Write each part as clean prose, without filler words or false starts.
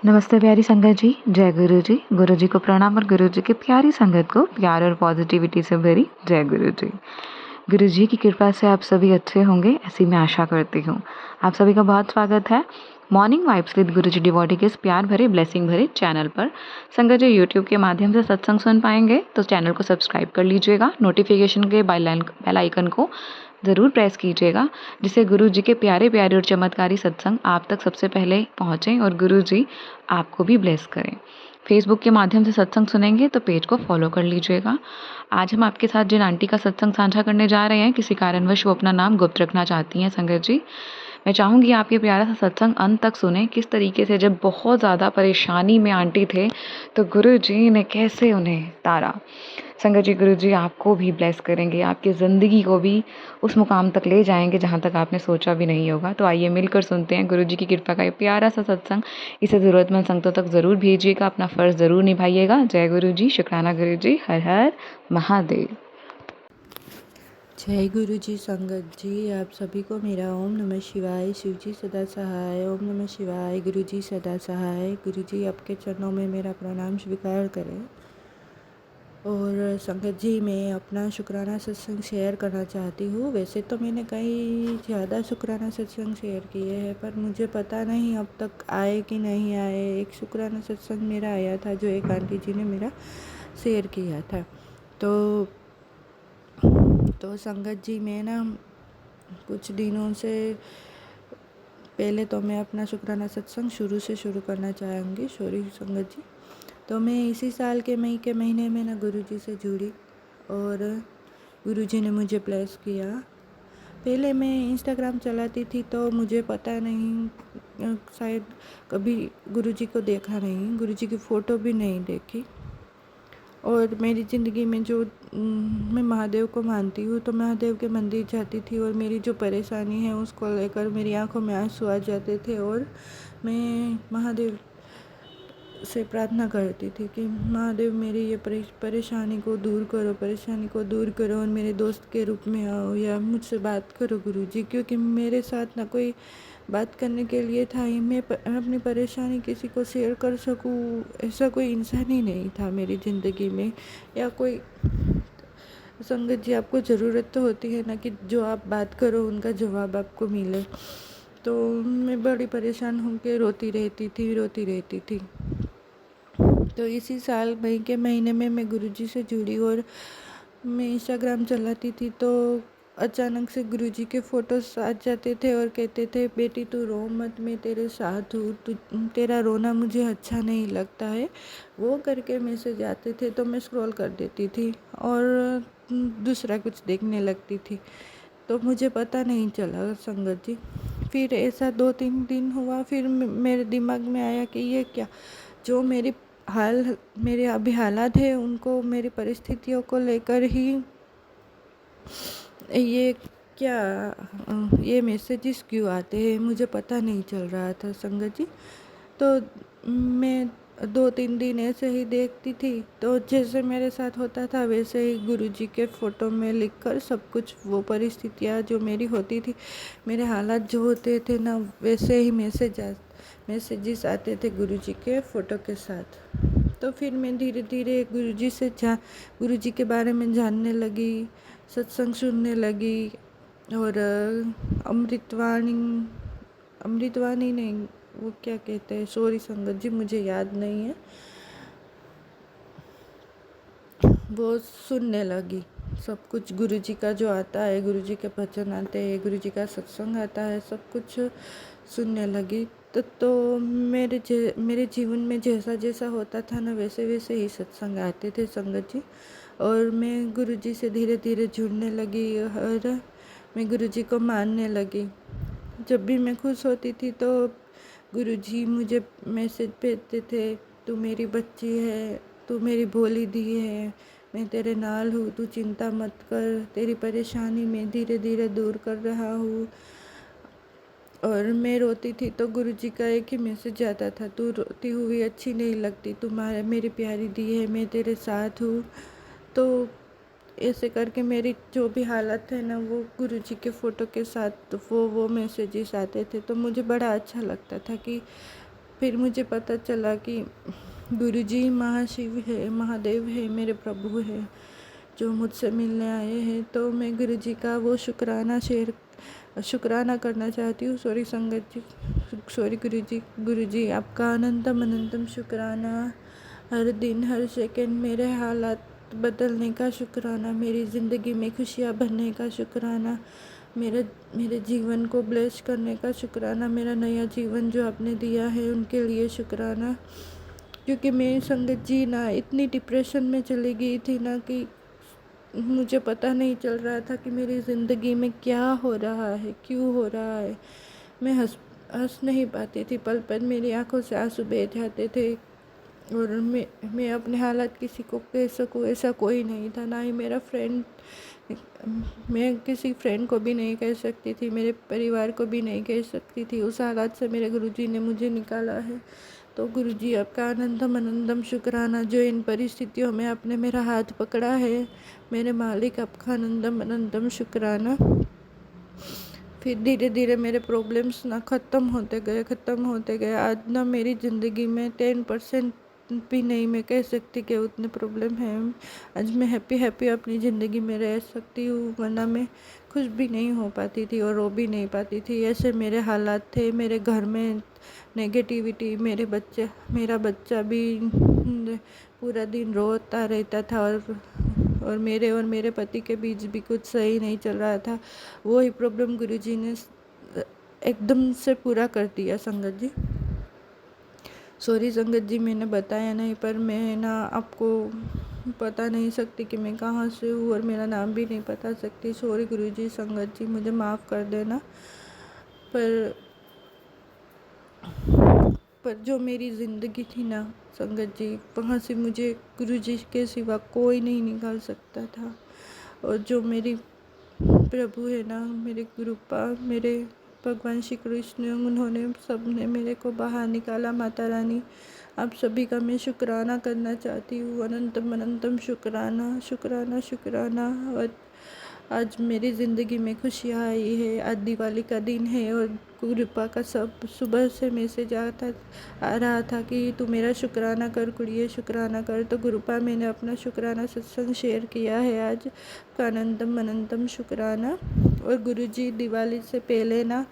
नमस्ते प्यारी संगत जी, जय गुरु जी। गुरु जी को प्रणाम और गुरु जी की प्यारी संगत को प्यार और पॉजिटिविटी से भरी जय गुरु जी। गुरु जी की कृपा से आप सभी अच्छे होंगे, ऐसी मैं आशा करती हूँ। आप सभी का बहुत स्वागत है morning vibes with Guru ji devotee के इस प्यार भरे ब्लेसिंग भरे चैनल पर। संगत जी यूट्यूब के माध्यम से सत्संग सुन पाएंगे तो चैनल को सब्सक्राइब कर लीजिएगा, नोटिफिकेशन के बेल आइकन को ज़रूर प्रेस कीजिएगा, जिससे गुरु जी के प्यारे प्यारे और चमत्कारी सत्संग आप तक सबसे पहले पहुँचें और गुरु जी आपको भी ब्लेस करें। फेसबुक के माध्यम से सत्संग सुनेंगे तो पेज को फॉलो कर लीजिएगा। आज हम आपके साथ जिन आंटी का सत्संग साझा करने जा रहे हैं, किसी कारणवश वो अपना नाम गुप्त रखना चाहती हैं संगत जी। मैं चाहूँगी आप ये प्यारा सा सत्संग अंत तक सुने, किस तरीके से जब बहुत ज़्यादा परेशानी में आंटी थे तो गुरु जी ने कैसे उन्हें तारा। संगत जी गुरु जी आपको भी ब्लेस करेंगे, आपकी ज़िंदगी को भी उस मुकाम तक ले जाएंगे जहाँ तक आपने सोचा भी नहीं होगा। तो आइए मिलकर सुनते हैं गुरु जी की कृपा का ये प्यारा सा सत्संग। इसे ज़रूरतमंद संगतों तक ज़रूर भेजिएगा, अपना फ़र्ज़ ज़रूर निभाइएगा। जय गुरु जी, शुक्राना गुरु जी, हर हर महादेव। जय गुरु जी। संगत जी आप सभी को मेरा ओम नमः शिवाय। शिव जी सदा सहाय। ओम नमः शिवाय। गुरु जी सदा सहाय। गुरु जी आपके चरणों में मेरा प्रणाम स्वीकार करें। और संगत जी मैं अपना शुक्राना सत्संग शेयर करना चाहती हूँ। वैसे तो मैंने कई ज़्यादा शुक्राना सत्संग शेयर किए हैं, पर मुझे पता नहीं अब तक आए कि नहीं आए। एक शुक्राना सत्संग मेरा आया था जो एक आंटी जी ने मेरा शेयर किया था। तो संगत जी मैं ना कुछ दिनों से पहले तो मैं अपना शुक्राना सत्संग शुरू से शुरू करना चाहूँगी। सॉरी संगत जी। तो मैं इसी साल के मई के महीने में ना गुरु जी से जुड़ी और गुरु जी ने मुझे ब्लेस किया। पहले मैं इंस्टाग्राम चलाती थी तो मुझे पता नहीं, शायद कभी गुरु जी को देखा नहीं, गुरु जी की फ़ोटो भी नहीं देखी। और मेरी ज़िंदगी में जो मैं महादेव को मानती हूँ तो महादेव के मंदिर जाती थी और मेरी जो परेशानी है उसको लेकर मेरी आंखों में आंसू आ जाते थे और मैं महादेव से प्रार्थना करती थी कि महादेव मेरी ये परेशानी को दूर करो, परेशानी को दूर करो और मेरे दोस्त के रूप में आओ या मुझसे बात करो गुरुजी। क्योंकि मेरे साथ ना कोई बात करने के लिए था ही, मैं अपनी परेशानी किसी को शेयर कर सकूं ऐसा कोई इंसान ही नहीं था मेरी ज़िंदगी में। या कोई संगत जी आपको ज़रूरत तो होती है ना कि जो आप बात करो उनका जवाब आपको मिले। तो मैं बड़ी परेशान होकर रोती रहती थी। तो इसी साल मई के महीने में मैं गुरुजी से जुड़ी और मैं इंस्टाग्राम चलाती थी तो अचानक से गुरुजी के फ़ोटोज़ आ जाते थे और कहते थे बेटी तू रो मत, मैं तेरे साथ हूँ, तेरा रोना मुझे अच्छा नहीं लगता है। वो करके मैसेज आते थे तो मैं स्क्रॉल कर देती थी और दूसरा कुछ देखने लगती थी। तो मुझे पता नहीं चला संगत जी। फिर ऐसा 2-3 दिन हुआ, फिर मेरे दिमाग में आया कि ये क्या, जो मेरे अभी हालात है उनको, मेरी परिस्थितियों को लेकर ही ये क्या ये मैसेजेस क्यों आते हैं, मुझे पता नहीं चल रहा था संगत जी। तो मैं 2-3 दिन ऐसे ही देखती थी तो जैसे मेरे साथ होता था वैसे ही गुरुजी के फ़ोटो में लिखकर सब कुछ, वो परिस्थितियाँ जो मेरी होती थी, मेरे हालात जो होते थे ना, वैसे ही मैसेजेस आते थे गुरुजी के फ़ोटो के साथ। तो फिर मैं धीरे धीरे गुरुजी के बारे में जानने लगी, सत्संग सुनने लगी और अमृतवाणी नहीं, वो क्या कहते हैं, सॉरी संगत जी मुझे याद नहीं है, वो सुनने लगी। सब कुछ गुरुजी का जो आता है, गुरुजी के भजन आते हैं, गुरुजी का सत्संग आता है, सब कुछ सुनने लगी। तो मेरे जीवन में जैसा जैसा होता था ना वैसे वैसे ही सत्संग आते थे संगत जी। और मैं गुरुजी से धीरे धीरे जुड़ने लगी और मैं गुरुजी को मानने लगी। जब भी मैं खुश होती थी तो गुरुजी मुझे मैसेज भेजते थे, तू मेरी बच्ची है, तू मेरी भोली दी है, मैं तेरे नाल हूँ, तू चिंता मत कर, तेरी परेशानी मैं धीरे धीरे दूर कर रहा हूँ। और मैं रोती थी तो गुरुजी का एक ही मैसेज आता था, तू रोती हुई अच्छी नहीं लगती, तुम्हारे मेरी प्यारी दी है, मैं तेरे साथ हूँ। तो ऐसे करके मेरी जो भी हालत है ना, वो गुरुजी के फ़ोटो के साथ वो मैसेजेस आते थे तो मुझे बड़ा अच्छा लगता था कि फिर मुझे पता चला कि गुरुजी महाशिव है, महादेव है, मेरे प्रभु है जो मुझसे मिलने आए हैं। तो मैं गुरुजी का वो शुक्राना करना चाहती हूँ। सॉरी संगत जी, सॉरी गुरुजी। गुरुजी आपका अनंतम अनंतम शुक्राना। हर दिन हर सेकंड मेरे हालात बदलने का शुक्राना, मेरी ज़िंदगी में खुशियाँ भरने का शुक्राना, मेरे जीवन को ब्लेस करने का शुक्राना, मेरा नया जीवन जो आपने दिया है उनके लिए शुक्राना। क्योंकि मैं संगत जी ना इतनी डिप्रेशन में चली गई थी ना कि मुझे पता नहीं चल रहा था कि मेरी ज़िंदगी में क्या हो रहा है, क्यों हो रहा है। मैं हंस नहीं पाती थी, पल पल मेरी आंखों से आंसू बह जाते थे। और मैं अपने हालात किसी को कह सकूँ ऐसा कोई नहीं था, ना ही मेरा फ्रेंड। मैं किसी फ्रेंड को भी नहीं कह सकती थी, मेरे परिवार को भी नहीं कह सकती थी। उस हालात से मेरे गुरुजी ने मुझे निकाला है। तो गुरुजी आपका अनंतम अनंतम शुक्राना जो इन परिस्थितियों में आपने मेरा हाथ पकड़ा है। मेरे मालिक आपका अनंतम अनंतम शुक्राना। फिर धीरे धीरे मेरे प्रॉब्लम्स ना ख़त्म होते गए। आज ना मेरी ज़िंदगी में 10% भी नहीं मैं कह सकती कि उतने प्रॉब्लम हैं। आज मैं हैप्पी अपनी ज़िंदगी में रह सकती हूँ, वरना मैं खुश भी नहीं हो पाती थी और रो भी नहीं पाती थी। ऐसे मेरे हालात थे। मेरे घर में नेगेटिविटी, मेरा बच्चा भी पूरा दिन रोता रहता था और मेरे पति के बीच भी कुछ सही नहीं चल रहा था। वो ही प्रॉब्लम गुरुजी ने एकदम से पूरा कर दिया संगत जी। सॉरी संगत जी, मैंने बताया नहीं, पर मैं ना आपको बता नहीं सकती कि मैं कहाँ से हूँ और मेरा नाम भी नहीं बता सकती। सॉरी गुरुजी, संगत जी मुझे माफ़ कर देना। पर जो मेरी ज़िंदगी थी ना संगत जी, वहाँ से मुझे गुरुजी के सिवा कोई नहीं निकाल सकता था। और जो मेरी प्रभु है ना, मेरे गुरुपा, मेरे भगवान श्री कृष्ण, उन्होंने सबने मेरे को बाहर निकाला। माता रानी, आप सभी का मैं शुक्राना करना चाहती हूँ। अनंतम अनंतम शुक्राना शुक्राना शुक्राना। और आज मेरी ज़िंदगी में खुशियाँ आई है। आज दिवाली का दिन है और गुरुपा का सब सुबह से मैसेज आ रहा था कि तू मेरा शुक्राना कर कुड़िए, शुक्राना कर। तो गुरुपा मैंने अपना शुक्राना सत्संग शेयर किया है आज का। अनंतम अनंतम शुक्राना। और गुरुजी दिवाली से पहले ना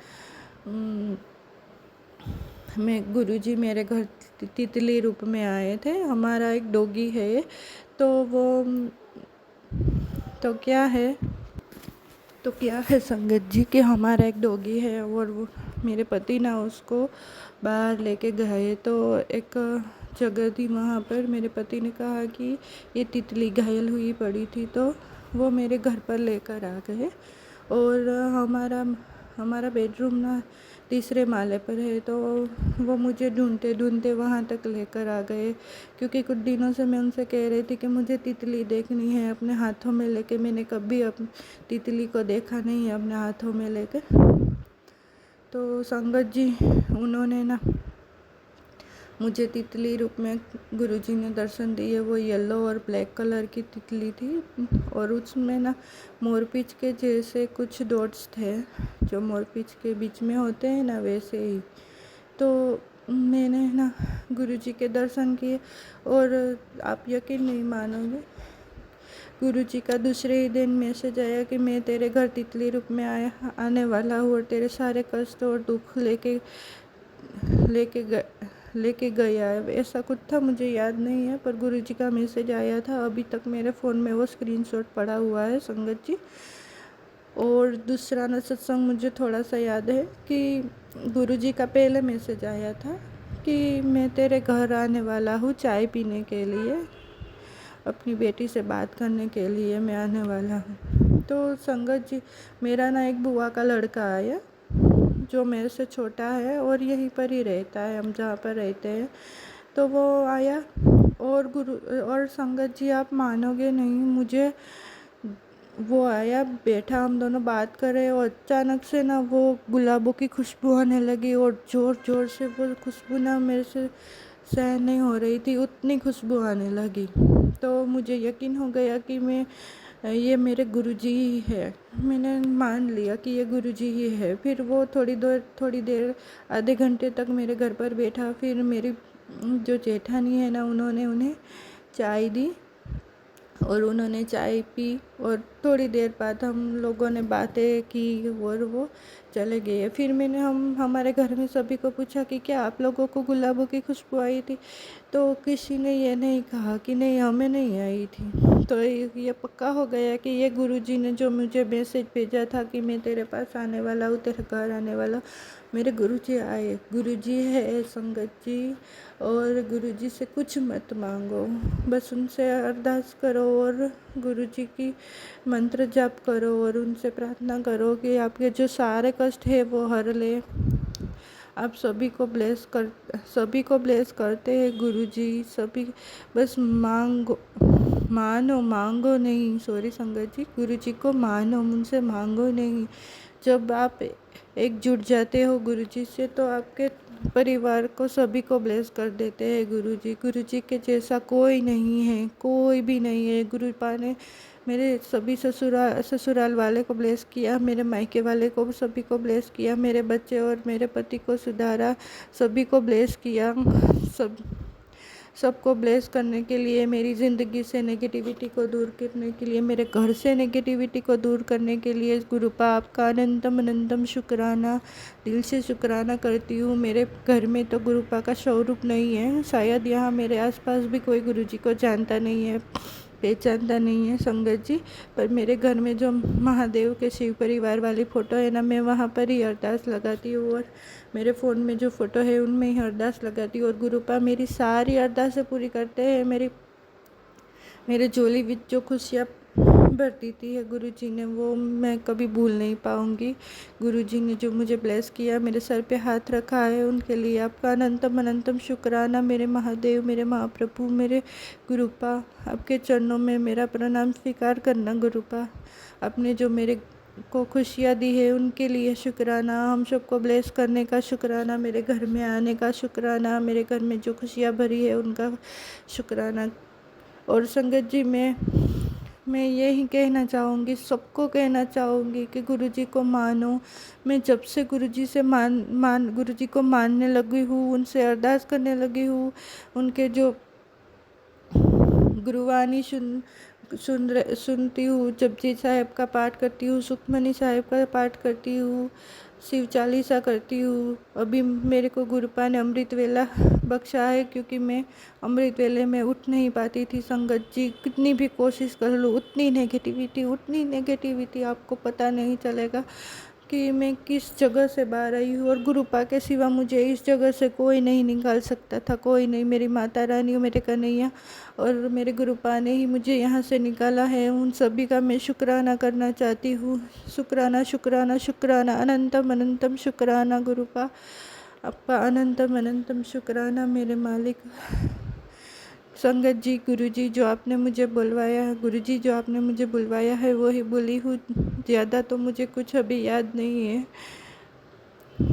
गुरुजी मेरे घर तितली रूप में आए थे। हमारा एक डॉगी है, तो क्या है संगत जी कि हमारा एक डॉगी है और वो मेरे पति ना उसको बाहर लेके गए। तो एक जगह थी, वहाँ पर मेरे पति ने कहा कि ये तितली घायल हुई पड़ी थी, तो वो मेरे घर पर लेकर आ गए। और हमारा बेडरूम ना तीसरे माले पर है, तो वो मुझे ढूंढते ढूंढते वहाँ तक लेकर आ गए। क्योंकि कुछ दिनों से मैं उनसे कह रही थी कि मुझे तितली देखनी है अपने हाथों में लेके। मैंने कभी तितली को देखा नहीं है अपने हाथों में लेकर। तो संगत जी, उन्होंने ना मुझे तितली रूप में गुरुजी ने दर्शन दिए। वो येलो और ब्लैक कलर की तितली थी और उसमें ना मोरपींछ के जैसे कुछ डॉट्स थे जो मोरपींछ के बीच में होते हैं ना, वैसे ही। तो मैंने ना गुरुजी के दर्शन किए और आप यकीन नहीं मानोगे, गुरुजी का दूसरे ही दिन मैसेज आया कि मैं तेरे घर तितली रूप में आने वाला हूँ और तेरे सारे कष्ट और दुख लेके गया है। ऐसा कुछ था, मुझे याद नहीं है, पर गुरुजी का मैसेज आया था। अभी तक मेरे फ़ोन में वो स्क्रीनशॉट पड़ा हुआ है संगत जी। और दूसरा ना सत्संग मुझे थोड़ा सा याद है कि गुरुजी का पहले मैसेज आया था कि मैं तेरे घर आने वाला हूँ चाय पीने के लिए, अपनी बेटी से बात करने के लिए मैं आने वाला हूँ। तो संगत जी, मेरा ना एक बुआ का लड़का आया जो मेरे से छोटा है और यहीं पर ही रहता है, हम जहाँ पर रहते हैं। तो वो आया और संगत जी आप मानोगे नहीं, मुझे वो आया, बैठा, हम दोनों बात कर रहे और अचानक से ना वो गुलाबों की खुशबू आने लगी और ज़ोर ज़ोर से वो खुशबू ना मेरे से सहन नहीं हो रही थी, उतनी खुशबू आने लगी। तो मुझे यकीन हो गया कि मैं ये मेरे गुरुजी ही है। मैंने मान लिया कि ये गुरुजी ही है। फिर वो थोड़ी देर आधे घंटे तक मेरे घर पर बैठा। फिर मेरी जो जेठानी है ना, उन्होंने उन्हें चाय दी और उन्होंने चाय पी और थोड़ी देर बाद हम लोगों ने बातें की और वो चले गए। फिर मैंने हमारे घर में सभी को पूछा कि क्या आप लोगों को गुलाबों की खुशबू आई थी, तो किसी ने ये नहीं कहा कि नहीं, हमें नहीं आई थी। तो ये पक्का हो गया कि ये गुरुजी ने जो मुझे मैसेज भेजा था कि मैं तेरे पास आने वाला हूँ, तेरे घर आने वाला हूँ, मेरे गुरुजी आए। गुरुजी है संगत जी, और गुरुजी से कुछ मत मांगो, बस उनसे अरदास करो और गुरुजी की मंत्र जाप करो और उनसे प्रार्थना करो कि आपके जो सारे कष्ट है वो हर ले। आप सभी को ब्लेस करते हैं गुरुजी। सभी बस मांगो नहीं, सॉरी संगत जी, गुरुजी को मानो, उनसे मांगो नहीं। जब आप एकजुट जाते हो गुरुजी से तो आपके परिवार को सभी को ब्लेस कर देते हैं गुरुजी। गुरुजी के जैसा कोई नहीं है, कोई भी नहीं है। गुरुपा ने मेरे सभी ससुराल वाले को ब्लेस किया, मेरे मायके वाले को सभी को ब्लेस किया, मेरे बच्चे और मेरे पति को सुधारा, सभी को ब्लेस किया। सबको ब्लेस करने के लिए, मेरी ज़िंदगी से नेगेटिविटी को दूर करने के लिए, मेरे घर से नेगेटिविटी को दूर करने के लिए गुरुपा आपका अनंतम अनंतम शुक्राना, दिल से शुक्राना करती हूँ। मेरे घर में तो गुरुपा का स्वरूप नहीं है, शायद यहाँ मेरे आसपास भी कोई गुरुजी को जानता नहीं है, पहचानता नहीं है संगत जी। पर मेरे घर में जो महादेव के शिव परिवार वाली फ़ोटो है ना, मैं वहाँ पर ही अरदास लगाती हूँ और मेरे फ़ोन में जो फ़ोटो है उनमें ही अरदास लगाती हूँ और गुरुपा मेरी सारी अरदासें पूरी करते हैं। मेरे झोली में जो खुशियाँ भर दी थी है गुरुजी ने, वो मैं कभी भूल नहीं पाऊँगी। गुरुजी ने जो मुझे ब्लेस किया, मेरे सर पे हाथ रखा है, उनके लिए आपका अनंतम अनंतम शुक्राना। मेरे महादेव, मेरे महाप्रभु, मेरे गुरुपा, आपके चरणों में मेरा प्रणाम स्वीकार करना गुरुपा। आपने जो मेरे को खुशियाँ दी है उनके लिए शुक्राना, हम सबको ब्लेस करने का शुक्राना, मेरे घर में आने का शुक्राना, मेरे घर में जो खुशियाँ भरी है उनका शुक्राना। और संगत जी, मैं यही कहना चाहूँगी, सबको कहना चाहूँगी कि गुरुजी को मानो। मैं जब से गुरुजी से गुरुजी को मानने लगी हूँ, उनसे अरदास करने लगी हूँ, उनके जो गुरुवाणी सुनती हूँ, जपजी साहिब का पाठ करती हूँ, सुखमनी साहिब का पाठ करती हूँ, शिव चालीसा करती हूँ। अभी मेरे को गुरुपा ने अमृत वेला बख्शा है, क्योंकि मैं अमृत वेले में उठ नहीं पाती थी संगत जी। कितनी भी कोशिश कर लूँ उतनी नेगेटिविटी, आपको पता नहीं चलेगा कि मैं किस जगह से बाहर आई हूँ। और गुरुपा के सिवा मुझे इस जगह से कोई नहीं निकाल सकता था, कोई नहीं। मेरी माता रानी, मेरे कन्हैया और मेरे गुरुपा ने ही मुझे यहाँ से निकाला है। उन सभी का मैं शुक्राना करना चाहती हूँ। शुक्राना शुक्राना शुक्राना, अनंतम अनंतम शुक्राना गुरुपा, आपका अनंतम अनंतम शुक्राना मेरे मालिक। संगत जी, गुरुजी जो आपने मुझे बुलवाया है, गुरुजी जो आपने मुझे बुलवाया है वो ही बोली हूँ। ज़्यादा तो मुझे कुछ अभी याद नहीं है,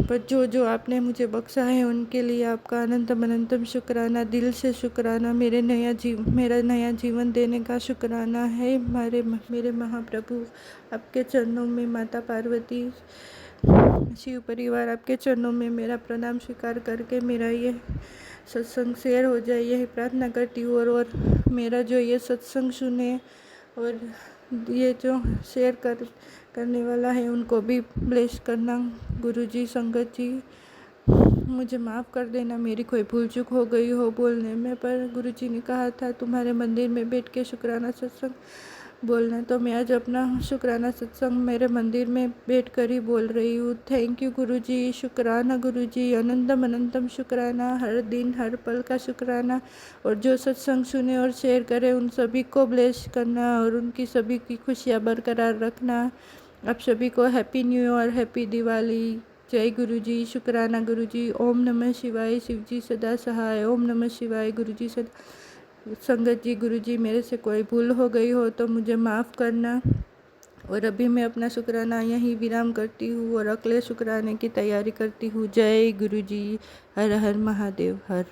पर जो आपने मुझे बख्शा है उनके लिए आपका अनंतम अनंतम शुक्राना, दिल से शुक्राना। मेरा नया जीवन देने का शुक्राना है मेरे महाप्रभु। आपके चरणों में माता पार्वती, शिव परिवार, आपके चरणों में मेरा प्रणाम स्वीकार करके मेरा ये सत्संग शेयर हो जाए, यही प्रार्थना करती हूँ। और मेरा जो ये सत्संग सुने और ये जो शेयर करने वाला है उनको भी ब्लेस करना गुरुजी। संगत जी, मुझे माफ़ कर देना, मेरी कोई भूल चूक हो गई हो बोलने में, पर गुरुजी ने कहा था तुम्हारे मंदिर में बैठ के शुक्राना सत्संग बोलना, तो मैं आज अपना शुक्राना सत्संग मेरे मंदिर में बैठ कर ही बोल रही हूँ। थैंक यू गुरुजी, शुक्राना गुरुजी, अनंतम अनंतम शुक्राना, हर दिन हर पल का शुक्राना। और जो सत्संग सुने और शेयर करे उन सभी को ब्लेस करना और उनकी सभी की खुशियाँ बरकरार रखना। आप सभी को happy new year, happy Diwali. जय गुरुजी, शुक्राना गुरुजी। ओम नमः शिवाय, शिवजी सदा सहाय। ओम नमः शिवाय, गुरुजी सदा। संगत जी, गुरुजी, मेरे से कोई भूल हो गई हो तो मुझे माफ़ करना। और अभी मैं अपना शुक्राना यहीं विराम करती हूँ और अगले शुक्राने की तैयारी करती हूँ। जय गुरुजी, हर हर महादेव हर।